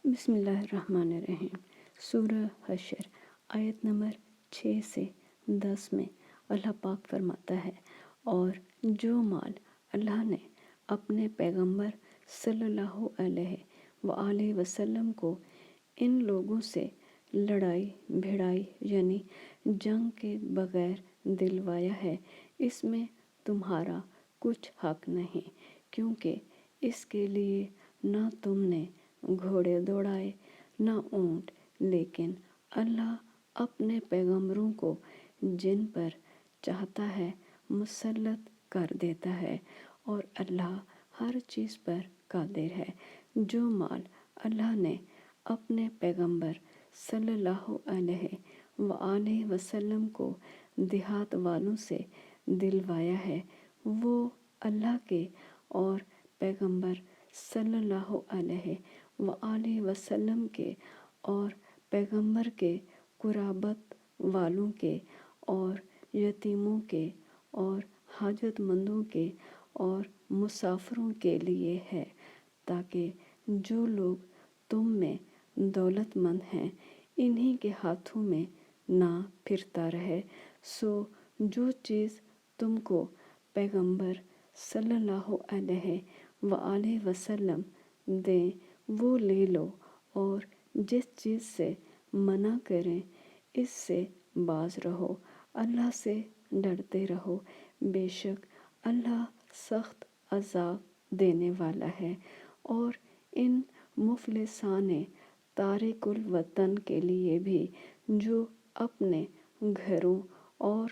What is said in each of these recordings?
بسم اللہ الرحمن الرحیم۔ سورہ حشر آیت نمبر 6 سے 10 میں اللہ پاک فرماتا ہے، اور جو مال اللہ نے اپنے پیغمبر صلی اللہ علیہ وآلہ وسلم کو ان لوگوں سے لڑائی بھڑائی یعنی جنگ کے بغیر دلوایا ہے، اس میں تمہارا کچھ حق نہیں، کیونکہ اس کے لیے نہ تم نے گھوڑے دوڑائے نہ اونٹ، لیکن اللہ اپنے پیغمبروں کو جن پر چاہتا ہے مسلط کر دیتا ہے، اور اللہ ہر چیز پر قادر ہے۔ جو مال اللہ نے اپنے پیغمبر صلی اللہ علیہ وآلہ وسلم کو دیہات والوں سے دلوایا ہے، وہ اللہ کے اور پیغمبر صلی اللہ علیہ وآلہ وسلم کے اور پیغمبر کے قرابت والوں کے اور یتیموں کے اور حاجت مندوں کے اور مسافروں کے لیے ہے، تاکہ جو لوگ تم میں دولت مند ہیں انہی کے ہاتھوں میں نہ پھرتا رہے۔ سو جو چیز تم کو پیغمبر صلی اللہ علیہ وآلہ وسلم دیں وہ لے لو، اور جس چیز سے منع کریں اس سے باز رہو، اللہ سے ڈرتے رہو، بے شک اللہ سخت عذاب دینے والا ہے۔ اور ان مفلسان تارک الوطن کے لیے بھی جو اپنے گھروں اور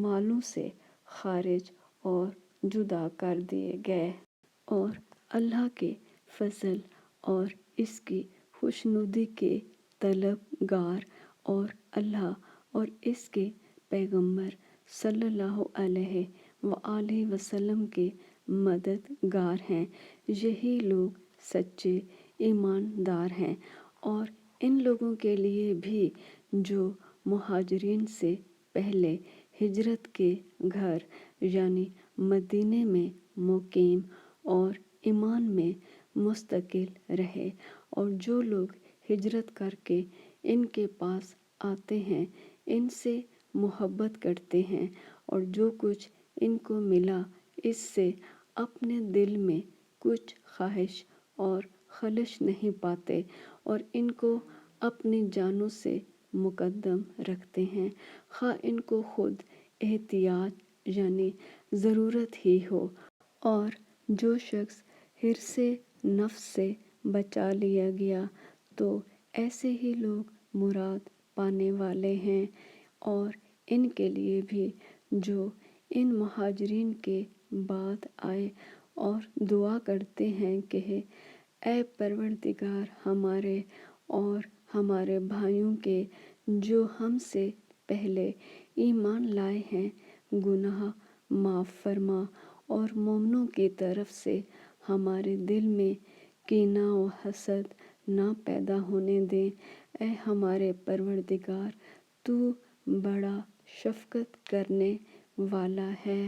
مالوں سے خارج اور جدا کر دیے گئے، اور اللہ کے فضل اور اس کی خوشنودی کے طلب گار، اور اللہ اور اس کے پیغمبر صلی اللہ علیہ وآلہ وسلم کے مددگار ہیں، یہی لوگ سچے ایماندار ہیں۔ اور ان لوگوں کے لیے بھی جو مہاجرین سے پہلے ہجرت کے گھر یعنی مدینے میں مقیم اور ایمان میں مستقل رہے، اور جو لوگ ہجرت کر کے ان کے پاس آتے ہیں ان سے محبت کرتے ہیں، اور جو کچھ ان کو ملا اس سے اپنے دل میں کچھ خواہش اور خلش نہیں پاتے، اور ان کو اپنی جانوں سے مقدم رکھتے ہیں، خواہ ان کو خود احتیاج یعنی ضرورت ہی ہو۔ اور جو شخص حرص نفس سے بچا لیا گیا تو ایسے ہی لوگ مراد پانے والے ہیں۔ اور ان کے لیے بھی جو ان مہاجرین کے بعد آئے اور دعا کرتے ہیں کہ اے پروردگار ہمارے اور ہمارے بھائیوں کے جو ہم سے پہلے ایمان لائے ہیں گناہ معاف فرما، اور مومنوں کی طرف سے ہمارے دل میں کینہ و حسد نہ پیدا ہونے دے، اے ہمارے پروردگار تو بڑا شفقت کرنے والا ہے۔